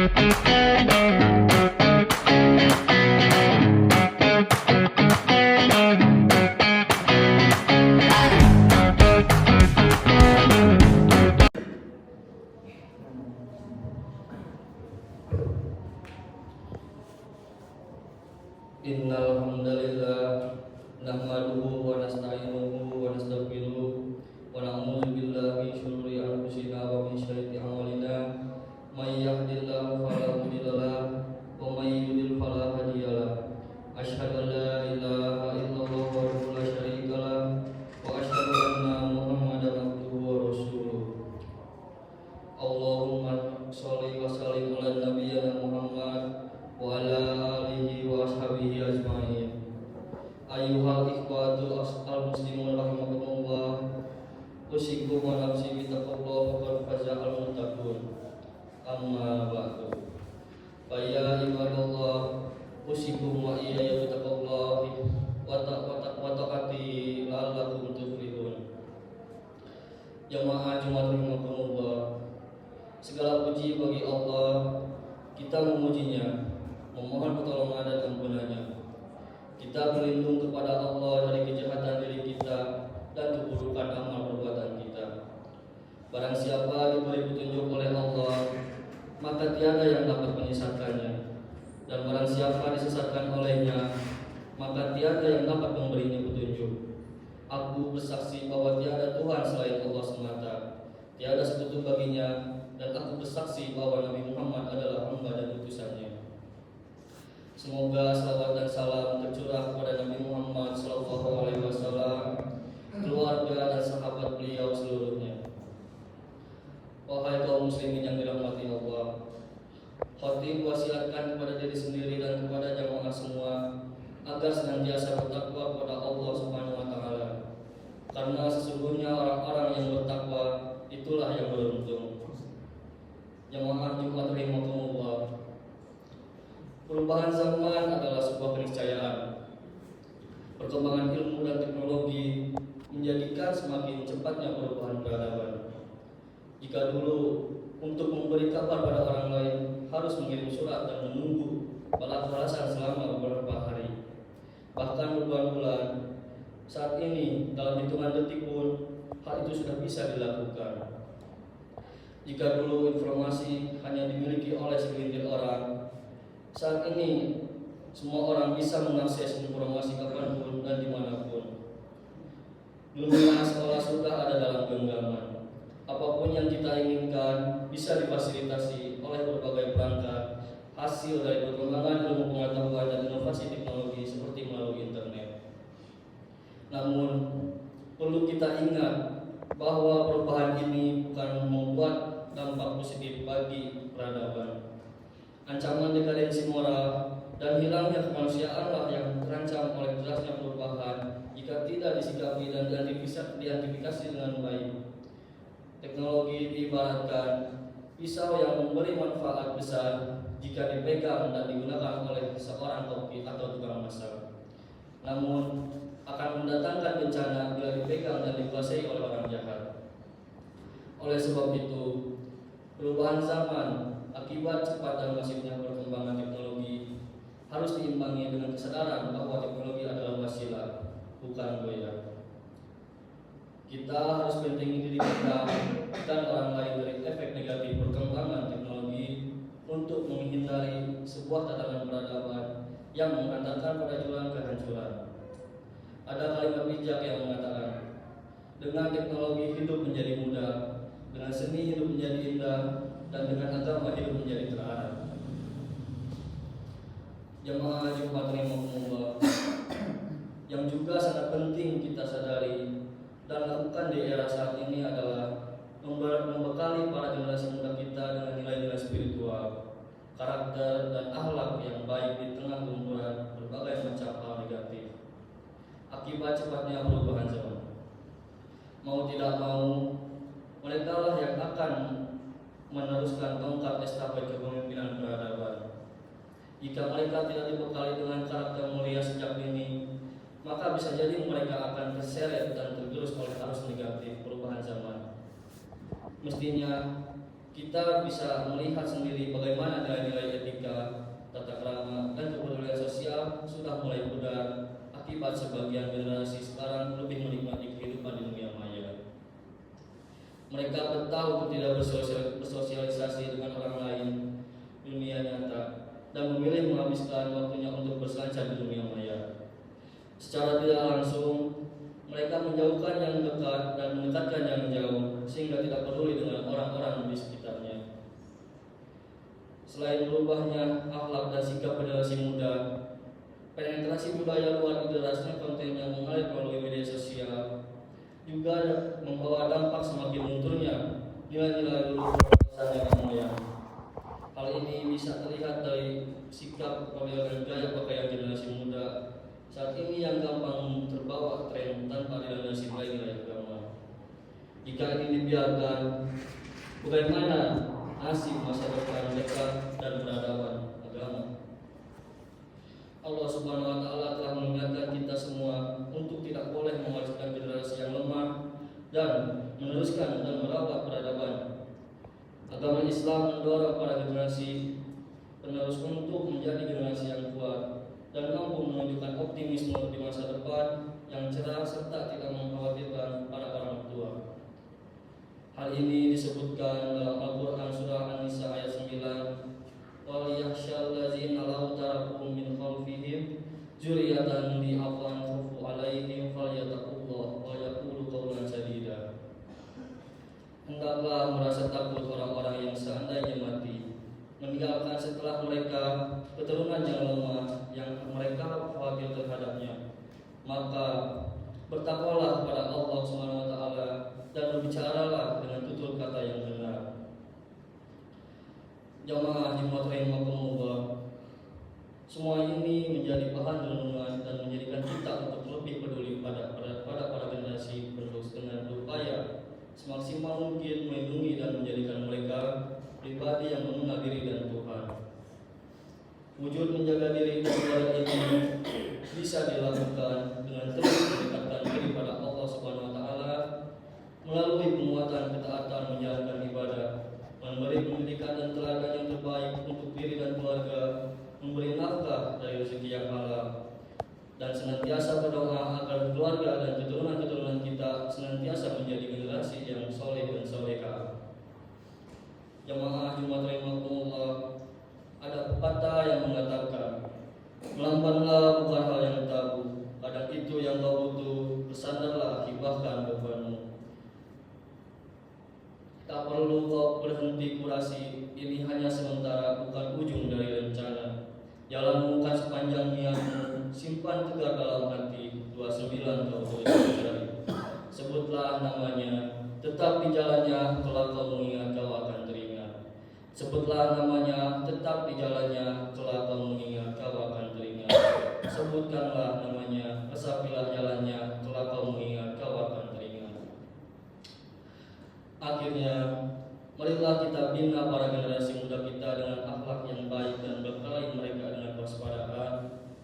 Innal hamdalillah nahmaduhu wa nasta'inuhu wa nastaghfiruh wa na'udzu billahi min syururi anfusina wa min sayyiati a'malina may yahdihillahu fala mudilla lahu wa may yudlil fala hadiya lahu asyhadu an la ilaha illallah wa la syarika lahu wa asyhadu anna muhammadan abduhu wa rasuluh. Allahumma sholli wa sallim ala nabiyyina Muhammad wa ala alihi wa ashabihi ajma'in. Ayyuhal ikhwatu al-muslimun rahimakumullah, usikum wa nafsi bitaqwallah faqad faza al-muttaqun. Amma ba'du. Fa ya ibadallah, usikum wa iyaya bitaqwallah wa taqati la'allakum tuflihun. Jamaah Jumat rahimakumullah, segala puji bagi Allah, kita memujinya, memohon pertolongan dan ampunannya. Kita berlindung kepada Allah dari kejahatan diri kita dan keburukan amal perbuatan kita. Barang siapa diberi petunjuk oleh Allah, maka tiada yang dapat menyesatkannya. Dan barang siapa disesatkan olehnya, maka tiada yang dapat memberinya petunjuk. Aku bersaksi bahwa tiada Tuhan selain Allah semata, tiada sekutu baginya, dan aku bersaksi bahwa Nabi Muhammad adalah hamba dan utusannya. Semoga salawat dan salam tercurah kepada Nabi Muhammad SAW, keluarga dan sahabat beliau seluruhnya. Wahai kaum muslimin yang dirahmati Allah, khatib wasiatkan kepada diri sendiri dan kepada jamaah semua agar senantiasa bertakwa kepada Allah Subhanahu wa taala. Karena sesungguhnya orang-orang yang bertakwa itulah yang beruntung. Jamaah Jumat rahimakumullah, perubahan zaman adalah sebuah keniscayaan. Perkembangan ilmu dan teknologi menjadikan semakin cepatnya perubahan peradaban. Jika dulu untuk memberi kabar pada orang lain harus mengirim surat dan menunggu balasan selama beberapa hari, bahkan berbulan-bulan, saat ini dalam hitungan detik pun hal itu sudah bisa dilakukan. Jika dulu informasi hanya dimiliki oleh segelintir orang, saat ini semua orang bisa mengakses informasi kapanpun dan dimanapun. Dunia seolah sudah ada dalam genggaman. Apapun yang kita inginkan bisa difasilitasi oleh berbagai perangkat, hasil dari perkembangan ilmu pengetahuan dan inovasi teknologi seperti melalui internet. Namun perlu kita ingat bahwa perubahan ini bukan membuat dampak positif bagi peradaban. Ancaman dekadensi moral dan hilangnya kemanusiaanlah yang terancam oleh derasnya perubahan jika tidak disikapi dan diidentifikasi dengan baik. Teknologi diibaratkan pisau yang memberi manfaat besar jika dipegang dan digunakan oleh seorang koki atau tukang masak. Namun akan mendatangkan bencana bila dipegang dan dikuasai oleh orang jahat. Oleh sebab itu, perubahan zaman akibat cepat dan masifnya perkembangan teknologi harus diimbangi dengan kesadaran bahwa teknologi adalah wasilah, bukan goya. Kita harus bentengi diri kita dan orang lain dari efek negatif perkembangan teknologi untuk menghindari sebuah tatanan peradaban yang mengantarkan pada jurang kehancuran. Ada kalimat bijak yang mengatakan, dengan teknologi hidup menjadi mudah, dengan seni hidup menjadi indah, dan dengan agama hidup menjadi terarah. Jamaah Jumat rahimakumullah, yang juga sangat penting kita sadari dan lakukan di era saat ini adalah membekali para generasi muda kita dengan nilai-nilai spiritual, karakter dan akhlak yang baik di tengah gempuran berbagai macam hal negatif. Akibat cepatnya perubahan zaman, mau tidak mau, mereka lah yang akan meneruskan tongkat estafet kepemimpinan peradaban. Jika mereka tidak dibekali dengan karakter mulia sejak dini, maka bisa jadi mereka akan terseret dan tergerus oleh arus negatif perubahan zaman. Mestinya kita bisa melihat sendiri bagaimana nilai-nilai etika, tata krama, dan kepedulian sosial sudah mulai pudar akibat sebagian generasi sekarang lebih menikmati kehidupan di dunia maya. Mereka tahu untuk tidak bersosialisasi dengan orang lain dunia nyata dan memilih menghabiskan waktunya untuk berselancar di dunia maya. Secara tidak langsung, mereka menjauhkan yang dekat dan mendekatkan yang jauh, sehingga tidak peduli dengan orang-orang di sekitarnya. Selain berubahnya akhlak dan sikap generasi muda, penetrasi budaya luar di derasnya konten yang mengalir melalui media sosial juga membawa dampak semakin lunturnya nilai-nilai luhur nenek moyang. Hal ini bisa terlihat dari sikap, model, dan gaya pakaian generasi muda saat ini yang gampang terbawa tren tanpa dilandasi nilai-nilai agama. Jika ini dibiarkan, bagaimana nasib masa depan mereka dan peradaban agama? Allah Subhanahu wa Ta'ala telah mengingatkan kita semua untuk tidak boleh mewariskan generasi yang lemah dan meneruskan dan merawat peradaban. Agama Islam mendorong para generasi penerus untuk menjadi generasi yang kuat dan mampu menunjukkan optimisme di masa depan yang cerah serta tidak mengkhawatirkan para orang tua. Hal ini disebutkan dalam Al-Quran surah An-Nisa ayat 9. وَلْيَخْشَى الَّذِينَ لَوْ تَرَكُوا مِنْ خَلْفِهِمْ ذُرِّيَّةً ضِعَافًا خَافُوا عَلَيْهِمْ فَلْيَتَّقُوا اللَّهَ وَيَقُولُوا قَوْلًا سَدِيدًا. Hendaklah merasa takut orang-orang yang seandainya mati, meninggalkan setelah mereka keturunan yang lemah yang mereka khawatir terhadapnya. Maka bertakwalah kepada Allah Subhanahu wa Ta'ala dan berbicaralah dengan tutur kata yang benar. Jamaah Jumat rahimakumullah, semua ini menjadi bahan renungan dan menjadikan kita untuk lebih peduli pada generasi penerus dengan berupaya semaksimal mungkin melindungi dan menjadikan mereka pribadi yang mengenal diri dan Tuhan. Wujud menjaga diri dan keluarga ini bisa dilakukan dengan terus mendekatkan diri pada Allah Subhanahu wa Ta'ala melalui penguatan ketaatan menjalankan ibadah, memberi pendidikan dan teladan yang terbaik untuk diri dan keluarga, memberi nafkah dari rezeki yang halal, dan senantiasa berdoa agar keluarga dan keturunan-keturunan kita senantiasa menjadi generasi yang soleh dan solehah. Jamaah Jumat rahimakumullah, ada pepatah yang mengatakan, melambanlah bukan hal yang tabu, kadang itu yang kau butuh, bersandarlah hibahkan bebanmu. Tak perlu kau berhenti kurasi, ini hanya sementara, bukan ujung dari rencana. Jalanmu kan sepanjang niatmu, simpan tegar dalam hati, 29 kau tulis jari. Sebutlah namanya, tetap di jalannya, kelak kau mengingat kau akan teringat. Sebutlah namanya, tetap di jalannya, kelak kau mengingat kau akan teringat. Sebutkanlah namanya, resapilah jalannya, kelak kau mengingat kau akan teringat. Akhirnya, marilah kita bina para generasi muda kita dengan akhlak yang baik dan bekali mereka dengan waspadaan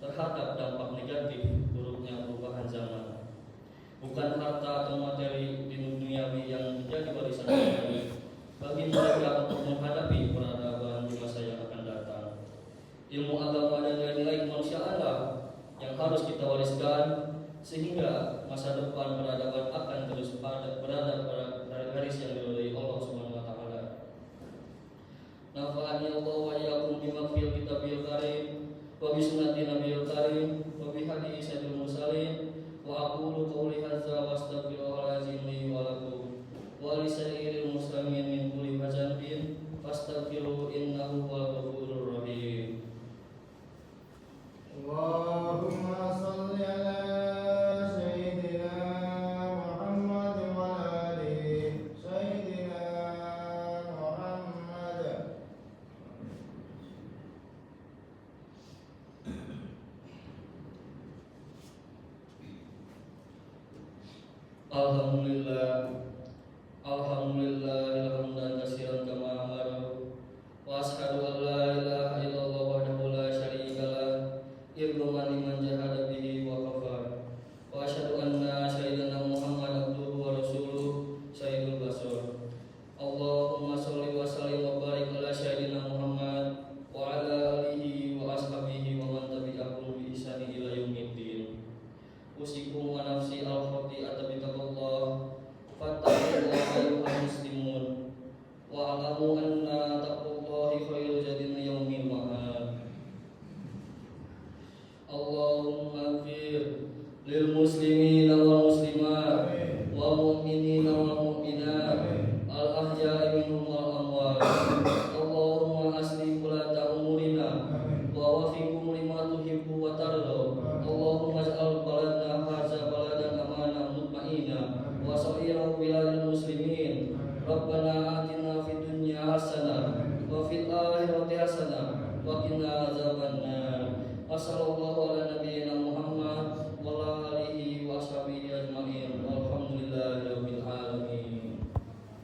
terhadap dampak negatif buruknya perubahan zaman. Bukan harta atau materi di duniawi yang menjadi warisan bagi mereka untuk menghadapi peradaban di masa yang akan datang. Ilmu agama dan nilai-nilai kemanusiaanlah yang harus kita wariskan sehingga masa depan peradaban akan terus berada pada garis yang diridhoi Allah Subhanahu wa Ta'ala. Nafa'ani Allah wa iyyakum bima fil kitabil karim wa bi sunnati nabiyil karim wa bi hadis sayyidil mursalin wa aqulu qawli hadza wa astaghfirullahal li wa lakum wa li sa'iril muslimin min kulli dhanbin fastaghfiru innahu huwal ghafurur rahim. Allahumma shalli ala Alhamdulillah Rabbana atina fid dunya hasanah wa fil akhirati hasanah wa qina azabannar. Wassallallahu ala nabiyyina Muhammad wa ala alihi wa sahbihi ajma'in.